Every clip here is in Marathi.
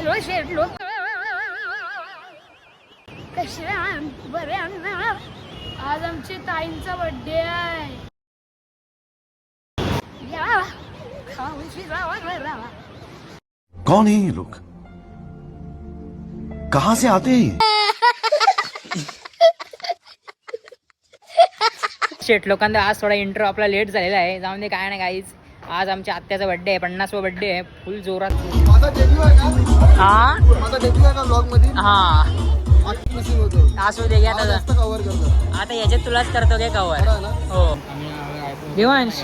हॅलो शेटलो कशा बऱ्यांना. आज आमच्या ताईंचा बर्थडे आहे. या खाऊशी जावा घरा. कौन है ये लोग, कहां से आते हैं? शेट लोकांना आज थोडा इंट्रो आपला लेट झालेला आहे. जाऊन दे, काय नाही गाईज. आज आमच्या आत्याचा बर्थडे आहे, 50वा बर्थडे आहे. फुल जोरात. माझा डेब्यू आहे का? हा माझा डेब्यू आहे का ब्लॉग मध्ये? हा मिसिंग होतो. असू दे घ्या दादा. जास्त कव्हर करतो. आता याच्यात तुलाच करतो काय कवर. बरं आहे ना? हो देवांश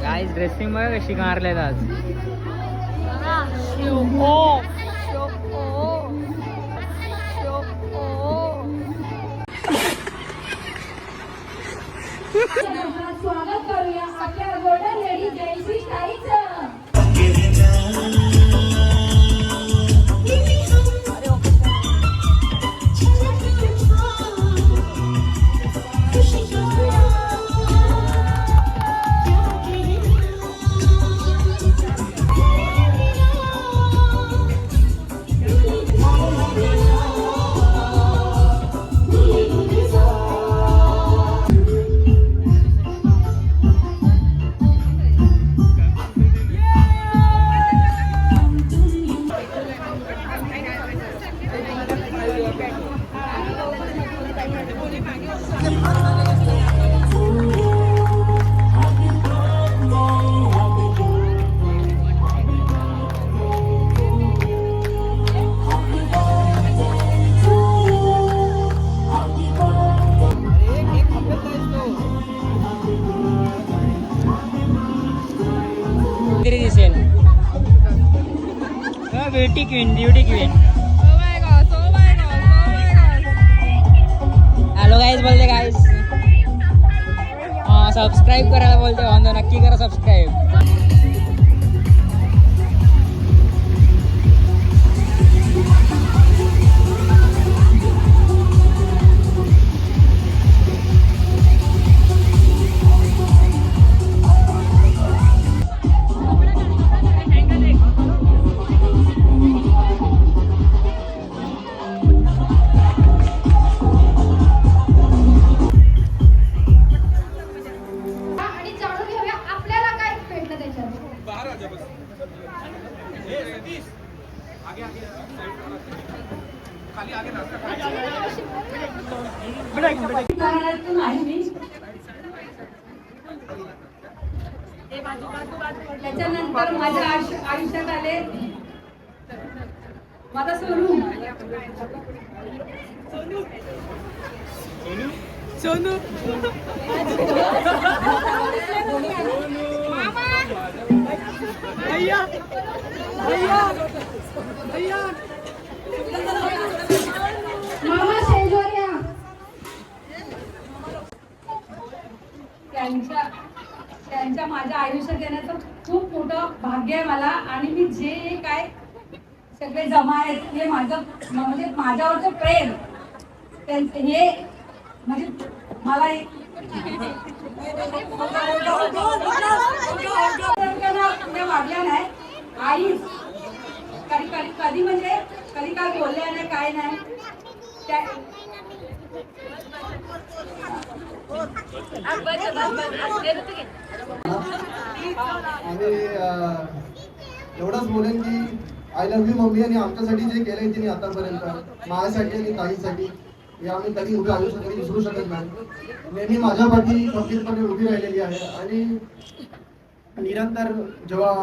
गाईज ड्रेसिंग बघा कशी मारलेत आज. स्वागत करूया आपल्या गोल्डन लेडी जयश्री ताईचं. दिसेल ब्युटी क्वीन. हॅलो गाईज बोलते गाईज. सबस्क्राईब करायला बोलते. वांदो नक्की करा सबस्क्राईब. त्याच्यानंतर माझ्या आयुष्यात आले माझा सोनू. मामा शेजोऱ्या. त्यांच्या माझ्या आयुष्यात येण्याचं खूप मोठं भाग्य आहे मला. आणि मी जे काय सगळे जमा आहेत हे माझं म्हणजे माझ्यावरचं प्रेम हे म्हणजे मला वागल्या नाही. आई कधी म्हणजे कधी काय बोलल्या नाही काय नाही. आणि एवढंच बोलेन की आय लव्ह यू मम्मी. आणि आमच्यासाठी जे केलंय तिने आतापर्यंत माझ्यासाठी आणि ताईसाठी हे आम्ही कधी उभे आयुष्यात कधी विसरू शकत नाही. नेहमी माझ्या पाठी खंबीरपणे उभी राहिलेली आहे. आणि निरंतर जेव्हा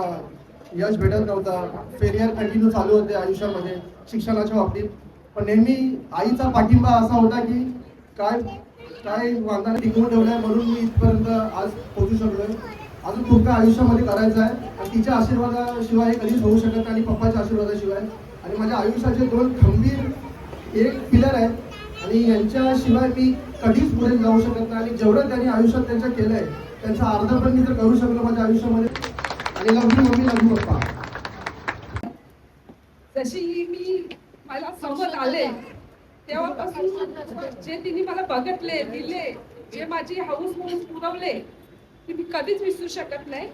यश भेटत नव्हता, फेलियर कंटिन्यू चालू होते आयुष्यामध्ये शिक्षणाच्या बाबतीत, पण नेहमी आईचा पाठिंबा असा होता की काय वांदाने टिकवून ठेवलाय म्हणून मी इथपर्यंत आज पोहोचू शकलोय. अजून खूप काय आयुष्यामध्ये करायचं आहे आणि तिच्या आशीर्वादाशिवाय हे कधीच होऊ शकत नाही आणि पप्पाच्या आशीर्वादाशिवाय. आणि माझ्या आयुष्याचे दोन खंबीर एक पिलर आहेत आणि यांच्याशिवाय मी कधीच पुढे जाऊ शकत नाही. आणि जेवढं त्यांनी आयुष्यात त्यांच्या केलंय त्यांचा अर्धा पण मी जर करू शकलो माझ्या आयुष्यामध्ये आणि लव यू मम्मी, लव यू पप्पा. जशी मी मला समज आले तेव्हापासून जे तिने मला बघितले दिले, जे माझी हाऊस म्हणून पुरवले ते मी कधीच विसरू शकत नाही.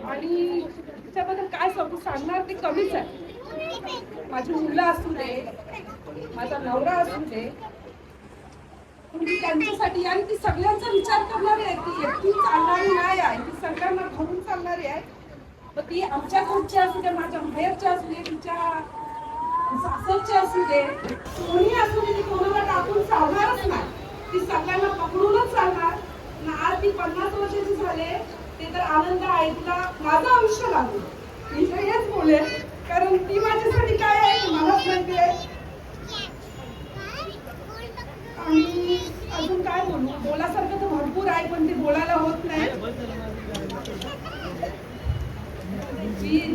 आणि त्याच्याबद्दल काय सांगणार ते कमीच आहे. माझी मुलं असू दे, माझा नवरा असू दे, मी त्यांच्यासाठी, आणि ती सगळ्यांचा विचार करणारी आहे. ती एकटी चालणारी नाही आहे, ती सगळ्यांना घेऊन चालणारी आहे. मग ती आमच्या घरची असू दे, माझ्या माहेरच्या असू दे, तिच्या सासरची असू दे, कोणी असू दे, ती कोणाला टाकून चालणारच नाही. ती सगळ्यांना पकडूनच चालणार. आज ती 50 वर्षाची झाले, ते तर आनंद आहे. तिला माझं आयुष्य लागलं, मी हेच बोले, कारण ती माझ्यासाठी काय आहे मलाच माहिती आहे. आणि अजून काय बोलू, बोलासारखं तर भरपूर आहे, पण ते बोलायला होत नाही.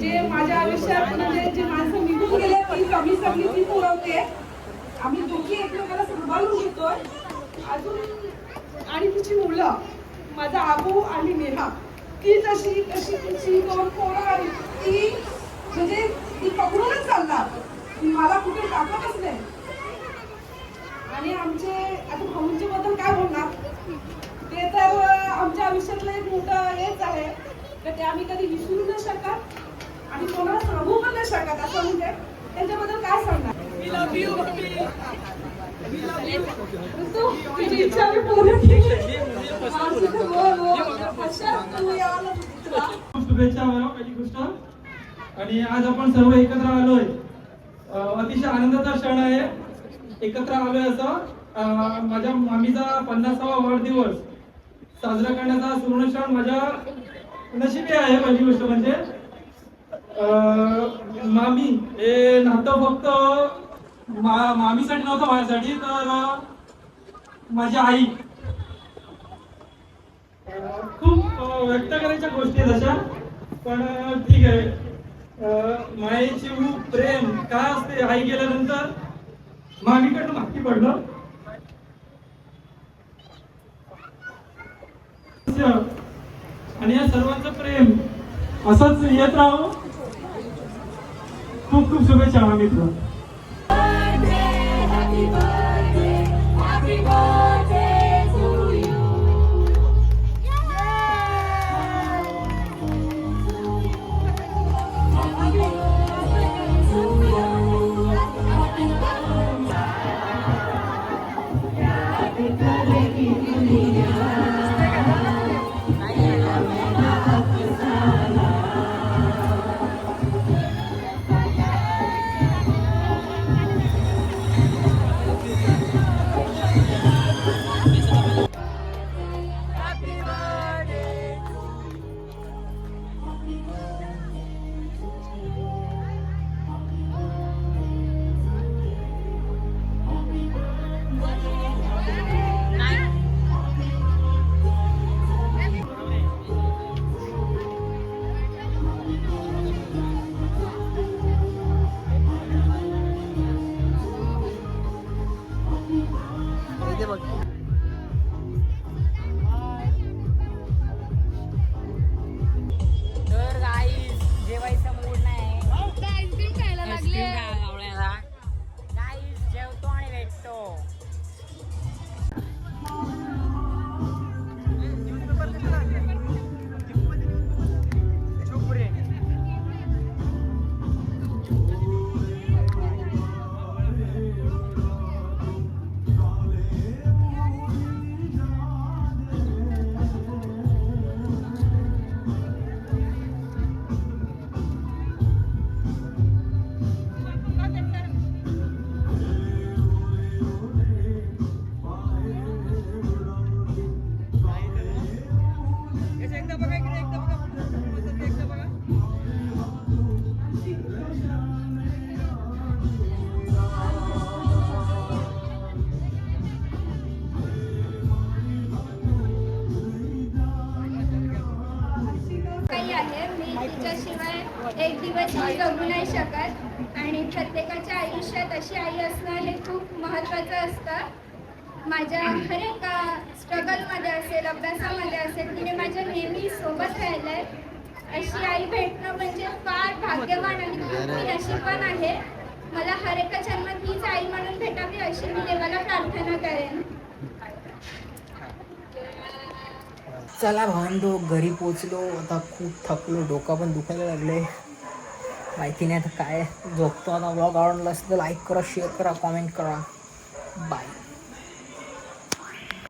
जे माझ्या आयुष्यात म्हणजे जी माणसं निघून गेले ती कमी सगळी ती पुरवते. आम्ही दोघी एकमेकाला सांभाळून घेतोय अजून. आणि तिची मुलं, माझा आबू आणि नेहा, ती जशी तशी तिची 2 पोरं आणि ती म्हणजे ती पकडूनच चालणार, मला कुठे टाकतच नाही. आणि आमचे आता भाऊंच्या बद्दल काय बोलणार, ते तर आमच्या आयुष्यातलं एक मोठं हेच आहे, तर ते आम्ही कधी विसरू नाही शकत आणि कोणाला सांगू पण नाही शकत. असं म्हणजे त्यांच्याबद्दल काय सांगणार. मी लव्ह यू तुझी इच्छा मी पूर्ण केली. शुभेच्छा मला पहिली गोष्ट. आणि आज आपण सर्व एकत्र आलोय, अतिशय आनंदाचा क्षण आहे. एकत्र आलोय असं माझ्या मामीचा 50वा वाढदिवस साजरा करण्याचा सुवर्ण क्षण माझ्या नशिबी आहे. पहिली गोष्ट म्हणजे मामी हे नातं फक्त मामीसाठी नव्हतं, माझ्यासाठी तर माझी आई. खूप व्यक्त करायच्या गोष्टी आहेत अशा, पण ठीक आहे. मायेची प्रेम काय असते, आई गेल्यानंतर मामीकडनं मागती पडलं. आणि या सर्वांचं प्रेम असंच येत राहो. खूप खूप शुभेच्छा मामी तुला. तर गाईस जेवायचा मूड नाही, आईस्क्रीम खायला लागले. गाईस जेवतो आणि भेटतो. काही आहे, मी तिच्याशिवाय एक दिवस जगू नाही शकत. आणि प्रत्येकाच्या आयुष्यात अशी आई असणं हे खूप महत्त्वाचं असतं. माझ्या हर एका स्ट्रगलमध्ये असेल, अभ्यासामध्ये असेल, तिने माझ्या नेहमी सोबत राहिलं आहे. अशी आई भेटणं म्हणजे फार भाग्यवान आणि खूप मी नशीबवान आहे. मला हर एका जन्मात हीच आई म्हणून भेटावी अशी मी देवाला प्रार्थना करेन. चला भावंडो, घरी पोचलो. आता खूप थकलो, डोका पण दुखायला लागले. माहिती नाही आता काय, झोपतो आता. ब्लॉग आवडला असेल तर लाईक करा, शेअर करा, कॉमेंट करा. बाय.